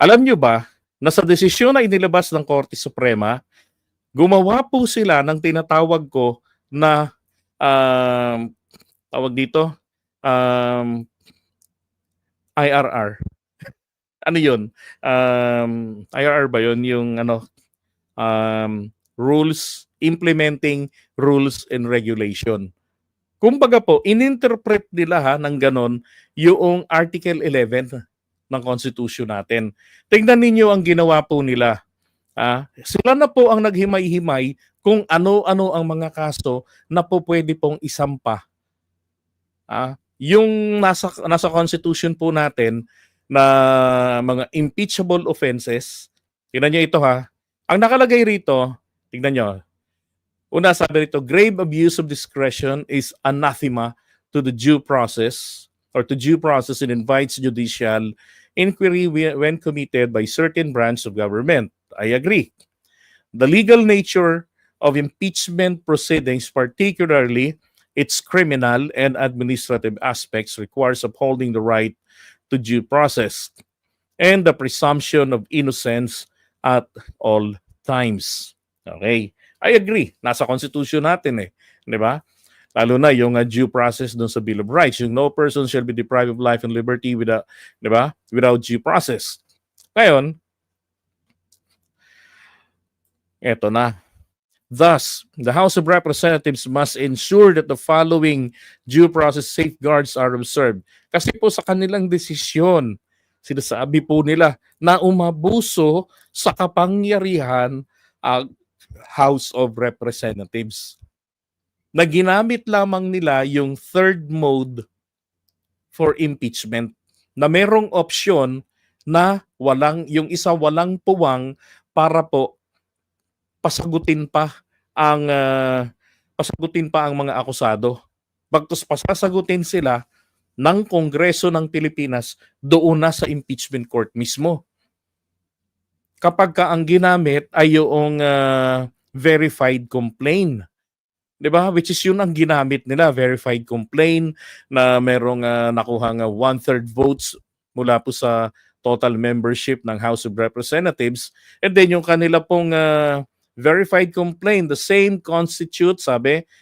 Alam nyo ba na sa desisyon na inilabas ng Korte Suprema, gumawa po sila ng tinatawag ko na um, tawag dito, um, IRR. Ano yun? IRR ba yun? Yung implementing rules and regulation. Kumbaga po, ininterpret nila ng ganon yung Article 11 ng Constitution natin. Tingnan ninyo ang ginawa po nila. Sila na po ang naghimay-himay kung ano-ano ang mga kaso na po pwede pong isampa. Yung nasa Constitution po natin na mga impeachable offenses, tingnan nyo ito Ang nakalagay rito, tingnan nyo. Una, sabi rito, grave abuse of discretion is anathema to the due process or to due process and invites judicial inquiry when committed by certain branch of government. I agree. The legal nature of impeachment proceedings, particularly its criminal and administrative aspects, requires upholding the right to due process and the presumption of innocence at all times. Okay. I agree. Nasa Constitution natin di ba? Lalo na yung due process dun sa Bill of Rights, yung no person shall be deprived of life and liberty without, di ba? Without due process. Ngayon, eto na. Thus, the House of Representatives must ensure that the following due process safeguards are observed. Kasi po sa kanilang desisyon, sinasabi po nila na umabuso sa kapangyarihan ang House of Representatives. Na ginamit lamang nila yung third mode for impeachment. Na merong opsyon na yung isa walang puwang para po pasagutin pa ang mga akusado. Bagkus pasasagutin sila ng Kongreso ng Pilipinas doon na sa impeachment court mismo. Kapag ang ginamit ay yung verified complaint. 'Di ba? Which is yun ang ginamit nila, verified complaint na merong nakuhang 1/3 votes mula po sa total membership ng House of Representatives. And then yung kanila pong verified complaint, the same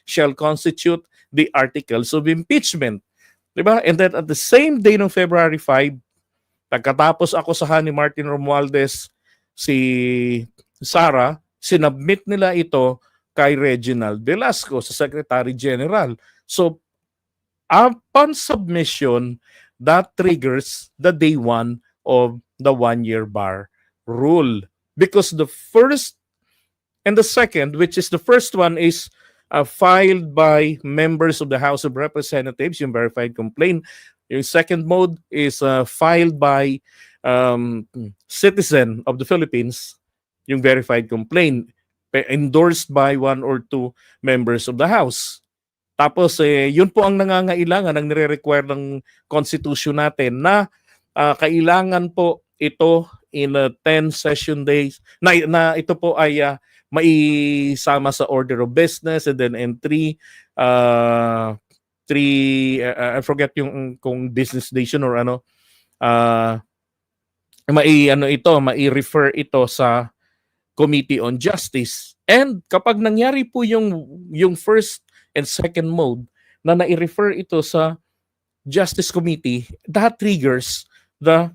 shall constitute the articles of impeachment. 'Di ba? And then at the same day ng February 5, pagkatapos akusahan ni Martin Romualdez si Sara, sinubmit nila ito kay Reginald Velasco sa Secretary General. So, upon submission, that triggers the day 1 of the 1-year bar rule. Because the first and the second, which is the first one is filed by members of the House of Representatives, yung verified complaint. Yung second mode is filed by citizen of the Philippines, yung verified complaint, endorsed by 1 or 2 members of the House. Tapos, yun po ang nangangailangan, ang nire-require ng Constitution natin na kailangan po ito in 10 session days, na ito po ay maisama sa order of business, and then in 3, I forget yung kung business nation or mai-refer ito sa Committee on Justice. And kapag nangyari po yung first and second mode na nai-refer ito sa Justice Committee, that triggers the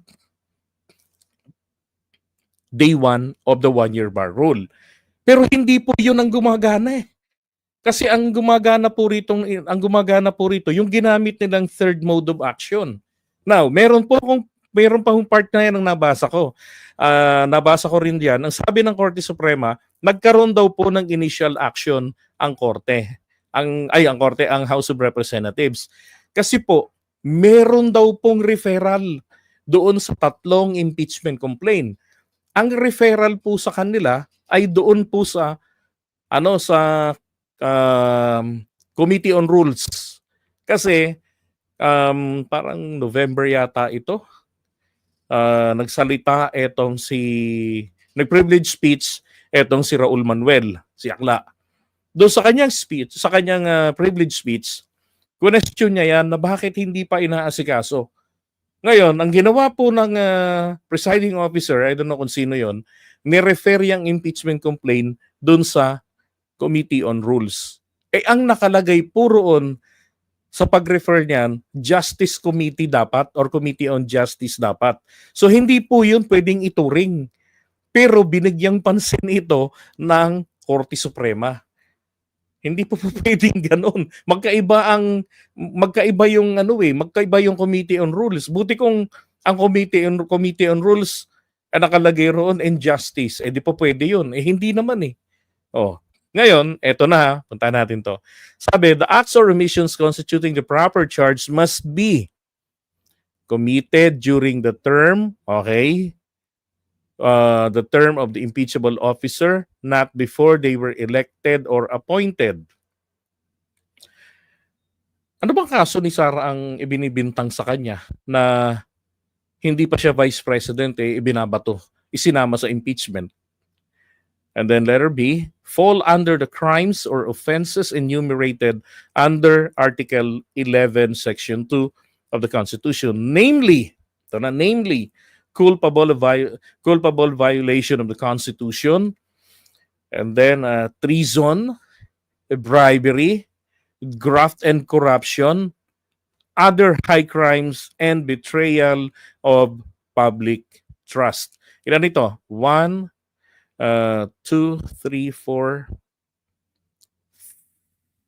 day 1 of the 1-year bar rule. Pero hindi po yun ang gumagana Kasi ang gumagana po rito yung ginamit nilang third mode of action. Now, meron pa hong part na yan ang nabasa ko. Nabasa ko rin diyan. Ang sabi ng Korte Suprema, nagkaroon daw po ng initial action ang Korte. Ang House of Representatives. Kasi po, meron daw pong referral doon sa 3 impeachment complaint. Ang referral po sa kanila ay doon po sa Committee on Rules. Kasi parang November yata ito. Nagsalita nag-privilege speech etong si Raul Manuel, si Akla. Doon sa kanyang speech, sa kanyang privilege speech, question niya yan na bakit hindi pa inaasikaso Ngayon, ang ginawa po ng presiding officer, I don't know kung sino yon, ni-refer yung impeachment complaint dun sa Committee on Rules. Ang nakalagay po roon sa pag-refer niyan, Justice Committee dapat or Committee on Justice dapat. So hindi po yun pwedeng ituring. Pero binigyang pansin ito ng Korte Suprema. Hindi po pwedeng ganoon. Magkaiba yung magkaiba yung Committee on Rules. Buti kung ang Committee on Rules nakalagay roon and Justice, di po pwede yun. Hindi naman eh. Oh. Ngayon, eto na, puntahan natin to. Sabi, the acts or omissions constituting the proper charge must be committed during the term, okay? The term of the impeachable officer, not before they were elected or appointed. Ano bang kaso ni Sara ang ibinibintang sa kanya na hindi pa siya vice president ibinabato, isinama sa impeachment? And then letter B, fall under the crimes or offenses enumerated under Article 11, Section 2 of the Constitution, namely, culpable violation of the Constitution, and then treason, bribery, graft and corruption, other high crimes, and betrayal of public trust. Ilan ito? 1, 2, 3, 4,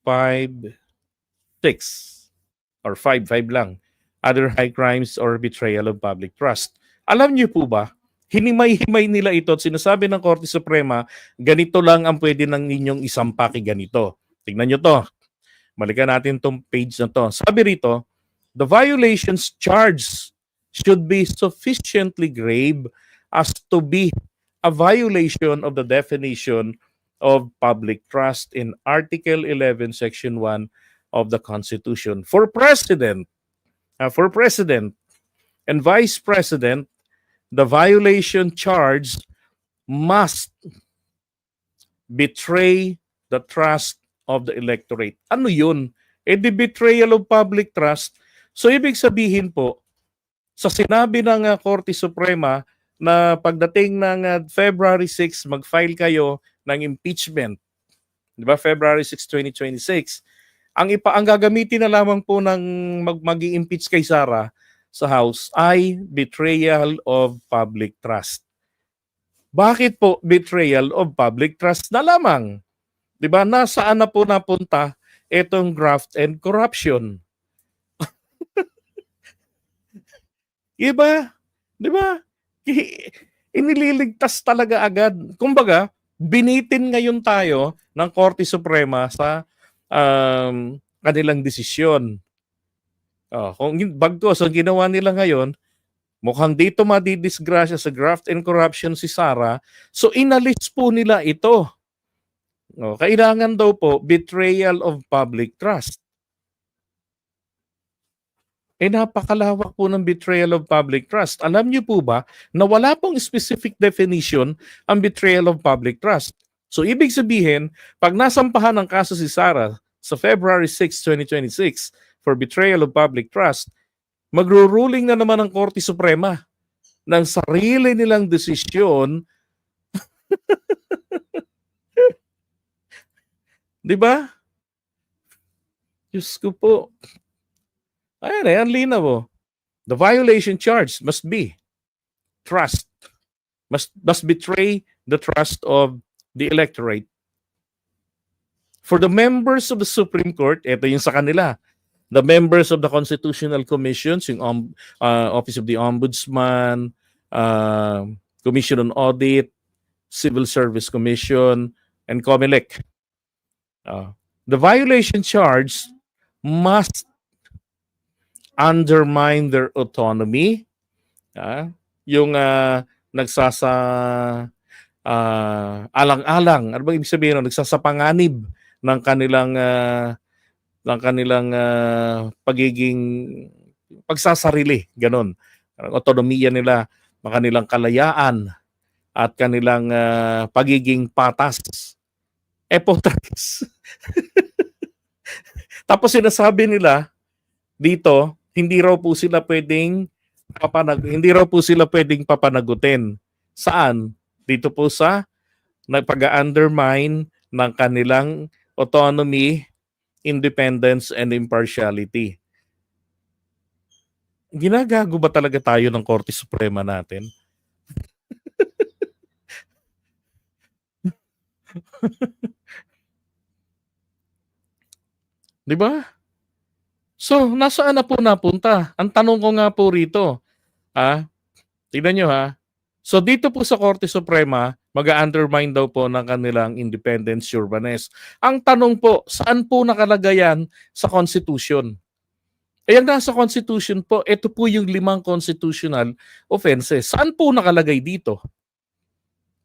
5, 6. Or 5 lang. Other high crimes or betrayal of public trust. Alam niyo po ba, hinimay-himay nila ito at sinasabi ng Korte Suprema, ganito lang ang pwede ng ninyong isampaki ganito. Tignan niyo to. Balikan natin tong page na to. Sabi rito, the violations charged should be sufficiently grave as to be a violation of the definition of public trust in Article 11, Section 1 of the Constitution. For President and Vice President, the violation charged must betray the trust of the electorate. Ano yun? The betrayal of public trust. So ibig sabihin po, sa sinabi ng Korte Suprema, na pagdating ng February 6, mag-file kayo ng impeachment. Di ba? February 6, 2026. Ang gagamitin na lamang po ng mag-impeach kay Sara sa House ay betrayal of public trust. Bakit po betrayal of public trust na lamang? Di ba? Nasaan na po napunta itong graft and corruption? Iba? Di ba? Inililigtas talaga agad. Kumbaga, binitin ngayon tayo ng Korte Suprema sa kanilang desisyon. Kung bagkos ang ginawa nila ngayon, mukhang dito madidisgrasya sa graft and corruption si Sara, so inalis po nila ito. Kailangan daw po betrayal of public trust. Napakalawak po ng betrayal of public trust. Alam niyo po ba na wala pong specific definition ang betrayal of public trust? So ibig sabihin, pag nasampahan ng kaso si Sara sa February 6, 2026 for betrayal of public trust, magruruling na naman ang Korte Suprema ng sarili nilang desisyon. Di ba? Diyos ko po. Ayan, linaw po. The violation charge must be trust. Must betray the trust of the electorate. For the members of the Supreme Court, ito yung sa kanila. The members of the Constitutional Commissions, yung Office of the Ombudsman, Commission on Audit, Civil Service Commission, and COMELEC. The violation charge must undermine their autonomy. Yung alang-alang, ano ba ibig sabihin? Nagsasapanganib ng kanilang pagiging pagsasarili, ganon. Ang autonomiya nila, kanilang kalayaan at kanilang pagiging patas. Epotrax. Tapos sinasabi nila dito, hindi raw po sila pwedeng hindi raw po sila pwedeng papanagutin. Saan? Dito po sa pag-undermine ng kanilang autonomy, independence, and impartiality. Ginagago ba talaga tayo ng Korte Suprema natin? Di ba? So, nasaan na po napunta? Ang tanong ko nga po rito, tignan nyo So dito po sa Korte Suprema, mag-undermine daw po ng kanilang independence, sureness. Ang tanong po, saan po nakalagay yan sa Constitution? Ang nasa Constitution po, ito po yung 5 constitutional offenses. Saan po nakalagay dito?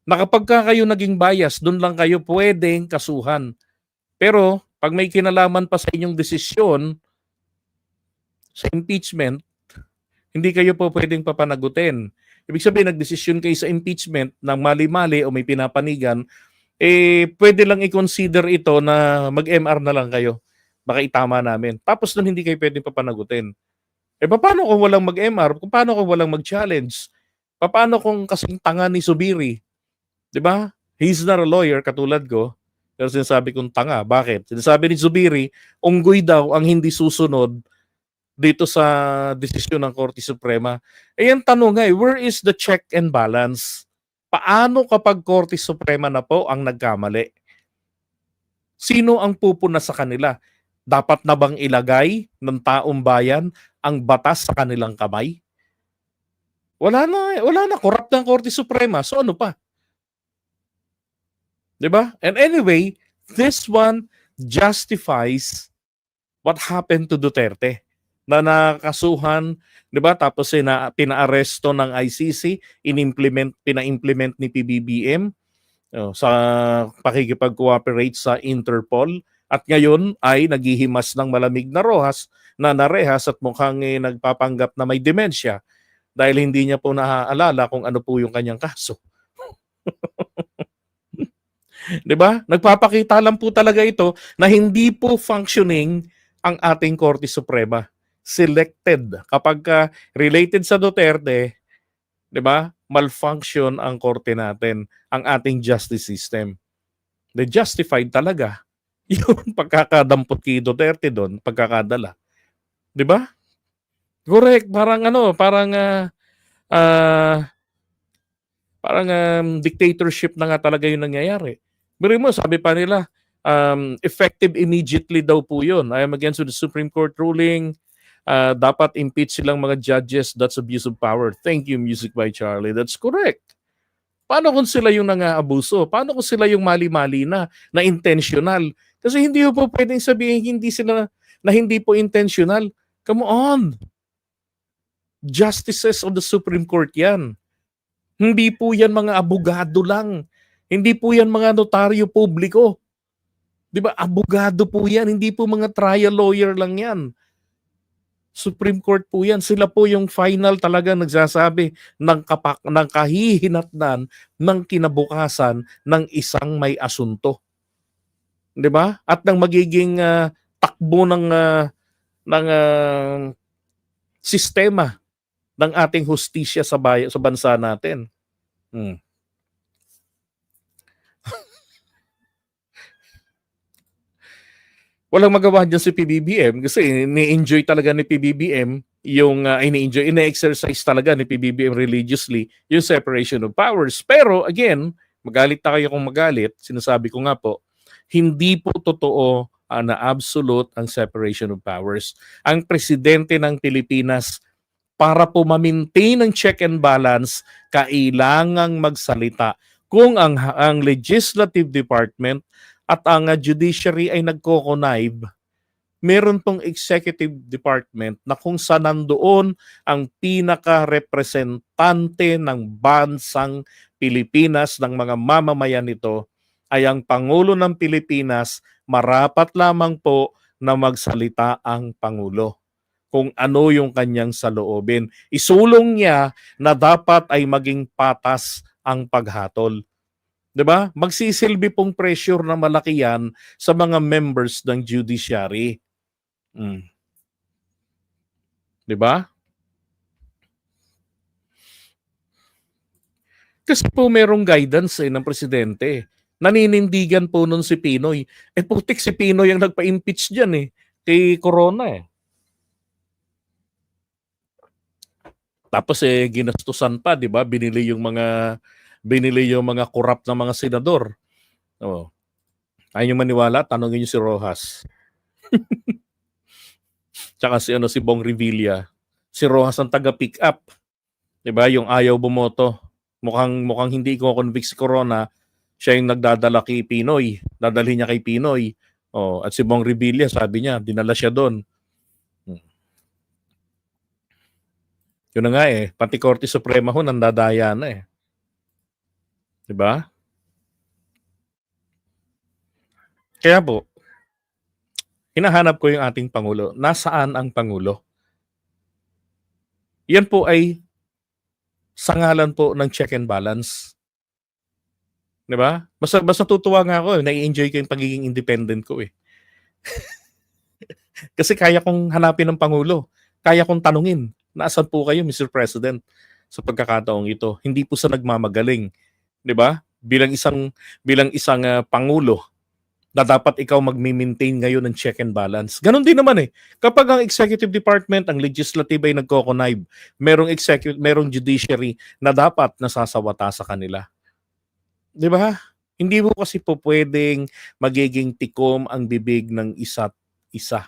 Na kapag kayo naging bias, doon lang kayo pwedeng kasuhan. Pero pag may kinalaman pa sa inyong desisyon sa impeachment, hindi kayo po pwedeng papanagutin. Ibig sabihin, nagdesisyon kayo sa impeachment ng mali-mali o may pinapanigan, pwede lang i-consider ito na mag-MR na lang kayo. Baka itama namin. Tapos doon hindi kayo pwedeng papanagutin. Paano kung walang mag-MR? Paano kung walang mag-challenge? Paano kung kasing tanga ni Zubiri? Di ba? He's not a lawyer, katulad ko. Pero sinasabi kong tanga. Bakit? Sinasabi ni Zubiri, unggoy daw ang hindi susunod dito sa desisyon ng Korte Suprema. Ang tanong nga where is the check and balance? Paano kapag Korte Suprema na po ang nagkamali? Sino ang pupuna sa kanila? Dapat na bang ilagay ng taong bayan ang batas sa kanilang kamay? Wala na. Corrupt na ang Korte Suprema. So ano pa? Diba? And anyway, this one justifies what happened to Duterte na nakasuhan, 'di ba? Tapos pinaaresto ng ICC, pina-implement ni PBBM sa pakikipag-cooperate sa Interpol at ngayon ay naghihimas ng malamig na rehas at mukhang nagpapanggap na may demensya dahil hindi niya po naaalala kung ano po yung kanyang kaso. 'Di ba? Nagpapakita lang po talaga ito na hindi po functioning ang ating Korte Suprema. Selected. Kapag related sa Duterte, 'di ba? Malfunction ang korte natin, ang ating justice system. The justified talaga yung pagkakadampot kay Duterte doon, pagkakadala. 'Di ba? Correct, parang dictatorship na nga talaga yung nangyayari. Pero mo, sabi pa nila, effective immediately daw po yun. I am against the Supreme Court ruling. Dapat impeach silang mga judges. That's abuse of power. Thank you, Music by Charlie. That's correct. Paano kung sila yung nang-aabuso? Paano kung sila yung mali-mali na intentional? Kasi hindi po pwedeng sabihin hindi po intentional. Come on. Justices of the Supreme Court yan. Hindi po yan mga abogado lang. Hindi po yan mga notaryo publiko. 'Di ba? Abogado po yan. Hindi po mga trial lawyer lang yan. Supreme Court po yan. Sila po yung final talaga nagsasabi ng kahihinatnan ng kinabukasan ng isang may asunto. 'Di ba? At ng magiging takbo ng sistema ng ating hustisya sa bansa natin. Walang magawa dyan si PBBM kasi ni-enjoy talaga ni PBBM yung ine-exercise talaga ni PBBM religiously yung separation of powers. Pero again, magalit na kayo kung magalit, sinasabi ko nga po, hindi po totoo na absolute ang separation of powers. Ang presidente ng Pilipinas, para po ma-maintain ang check and balance, kailangang magsalita. Kung ang legislative department at ang judiciary ay nagko-connive, meron pong executive department na kung saan nandoon ang pinaka-representante ng bansang Pilipinas, ng mga mamamayan nito, ay ang Pangulo ng Pilipinas. Marapat lamang po na magsalita ang Pangulo kung ano yung kanyang saloobin. Isulong niya na dapat ay maging patas ang paghatol. 'Di ba? Magsisilbi pong pressure na malaki yan sa mga members ng judiciary. 'Di ba? Kasi po merong guidance ng presidente. Naninindigan po nun si Pinoy. Putik si Pinoy ang nagpa-impeach dyan kay Corona Tapos ginastusan pa, 'di ba? Binili yung mga corrupt na mga senador. Oh. Ayaw nyo maniwala, tanongin niyo si Rojas. Tsaka si Bong Revilla. Si Rojas ang taga-pick up. 'Di ba? Yung ayaw bumoto. Mukhang hindi ko convict si Corona, siya yung nagdadala kay Pinoy. Dadalhin niya kay Pinoy. Oh, at si Bong Revilla, sabi niya, dinala siya doon. Yun na nga pati Korte Suprema ho nandadaya na 'Di ba? Kaya po, hinahanap ko yung ating Pangulo. Nasaan ang Pangulo? Yan po ay sa ngalan po ng check and balance. 'Di ba? Basta tutuwa nga ako, nai-enjoy ko yung pagiging independent ko Kasi kaya kong hanapin ng Pangulo. Kaya kong tanungin, nasaan po kayo, Mr. President, sa pagkakataong ito? Hindi po sa nagmamagaling, 'di ba? Bilang isang Pangulo na dapat ikaw magmi-maintain ngayon ng check and balance. Ganon din naman Kapag ang executive department, ang legislative ay nagko-connive, merong judiciary na dapat nasasawata sa kanila. 'Di ba? Hindi mo kasi po pwedeng magiging tikom ang bibig ng isa't isa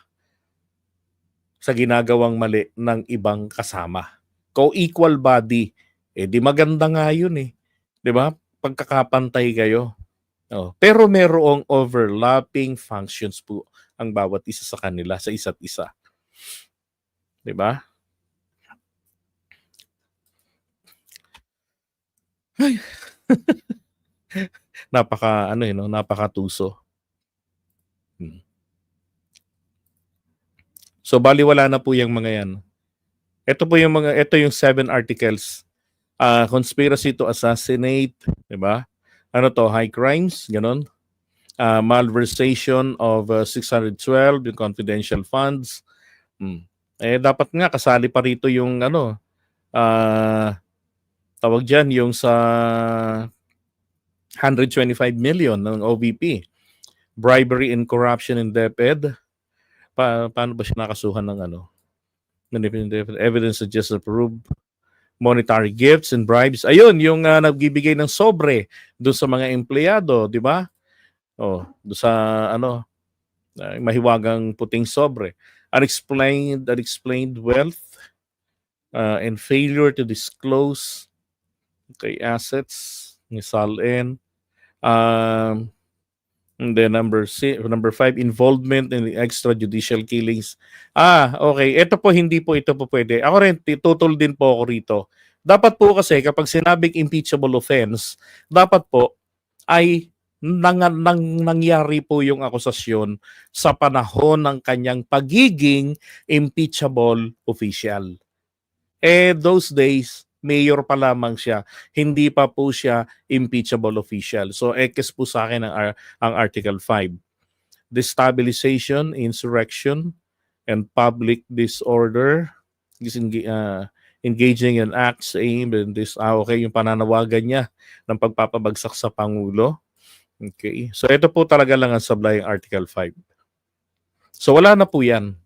sa ginagawang mali ng ibang kasama. Co-equal body, di maganda nga yun 'Di ba? Pagkakapantay kayo. Pero merong overlapping functions po ang bawat isa sa kanila sa isa't isa. 'Di ba? Ay. Napakatuso. So baliwala na po yung mga yan. Ito yung 7 articles. Conspiracy to assassinate, 'di ba? Ano to, high crimes, ganon. Malversation of 612, yung confidential funds. Dapat nga kasali pa rito yung tawag dyan, yung sa 125 million ng OVP. Bribery and corruption in DepEd. Paano ba siya nakasuhan ng evidence suggests approved monetary gifts and bribes. Ayun, yung nagbibigay ng sobre doon sa mga empleyado, di ba? Doon sa mahiwagang puting sobre. Unexplained wealth and failure to disclose assets ni SALN. And then number 5, involvement in the extrajudicial killings. Okay. Hindi po ito pwede. Ako rin, tutol din po ako rito. Dapat po kasi kapag sinabing impeachable offense, dapat po ay nangyari po yung akusasyon sa panahon ng kanyang pagiging impeachable official. Those days, mayor pa lamang siya, hindi pa po siya impeachable official. So, ekes po sa akin ang Article 5. Destabilization, insurrection, and public disorder, engaging in acts aimed in this, yung pananawagan niya ng pagpapabagsak sa Pangulo. Okay. So, ito po talaga lang ang sablay ng Article 5. So, wala na po yan.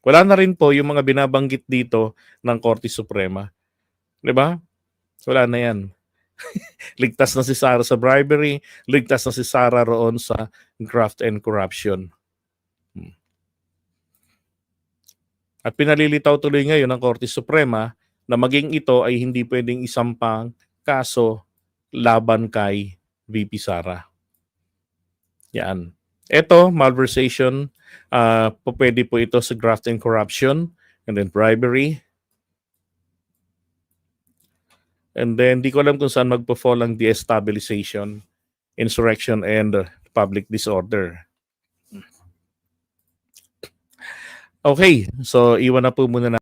Wala na rin po yung mga binabanggit dito ng Korte Suprema. 'Di ba? Wala na yan. Ligtas na si Sara sa bribery, ligtas na si Sara roon sa graft and corruption. At pinalilitaw tuloy ngayon ng Korte Suprema na maging ito ay hindi pwedeng isampang kaso laban kay VP Sara. Yan. Ito, malversation, pwede po ito sa graft and corruption, and then bribery. And then, di ko alam kung saan magpo-fall ang destabilization, insurrection, and public disorder. Okay, so iwan na po muna